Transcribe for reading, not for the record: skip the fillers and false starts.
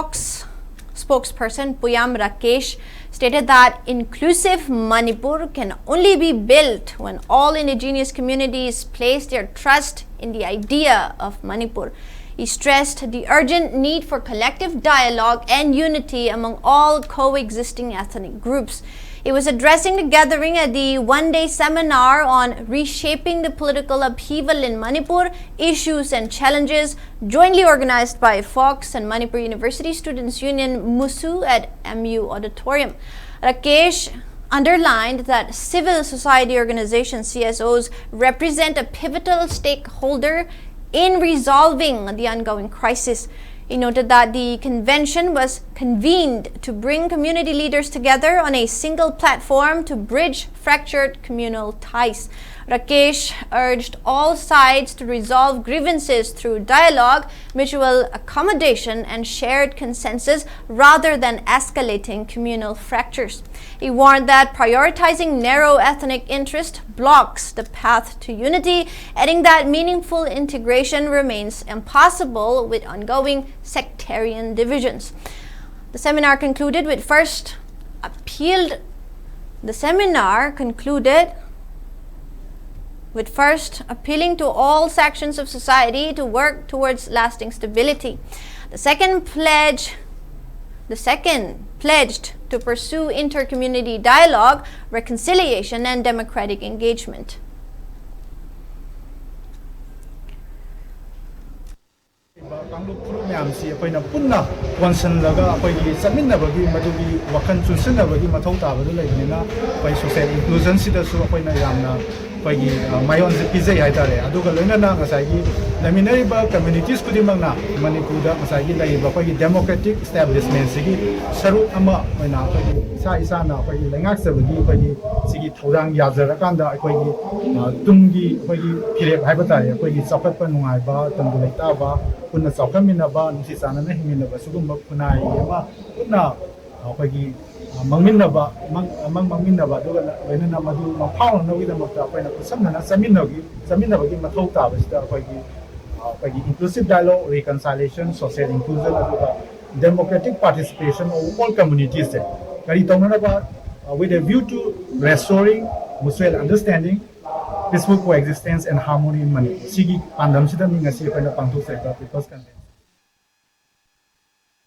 Focs spokesperson Puyam Rakesh stated that inclusive Manipur can only be built when all indigenous communities place their trust in the idea of Manipur. He stressed the urgent need for collective dialogue and unity among all coexisting ethnic groups. He was addressing the gathering at the one-day seminar on reshaping the political upheaval in Manipur, issues and challenges, jointly organized by Focs and Manipur University Students' Union MUSU at MU Auditorium. Rakesh underlined that civil society organizations, CSOs, represent a pivotal stakeholder in resolving the ongoing crisis. He noted that the convention was convened to bring community leaders together on a single platform to bridge fractured communal ties. Rakesh urged all sides to resolve grievances through dialogue, mutual accommodation, and shared consensus rather than escalating communal fractures. He warned that prioritizing narrow ethnic interest blocks the path to unity, adding that meaningful integration remains impossible with ongoing sectarian divisions. The seminar concluded with first appealing to all sections of society to work towards lasting stability. The second pledged to pursue inter-community dialogue, reconciliation, and democratic engagement. Mayon pizza haitare aduga loinana ngasagi laminariba communities kudimangna manipurda ngasagi laiba pagi democratic establishment sigi saru ama oina pagi isa na pagi lengak sabagi pagi sigi thorang yazara kanda pagi tumgi pagi phirep haibatare pagi chapatpa nungaiba tambu leitaba punna chapkaminaba nusi sanana himinaba sugumba punai ama punna pagi mangminaba aduga loinana madu maphaw no gida makta paina kusamna saminabagi mathau ta basida pagi inclusive dialogue, reconciliation, social inclusion, aduga democratic participation of all communities there kari tongna with a view to restoring mutual understanding, peaceful coexistence and harmony in Manipur. Sigi pandam sida mingasi paina pangthu sekta people's convention.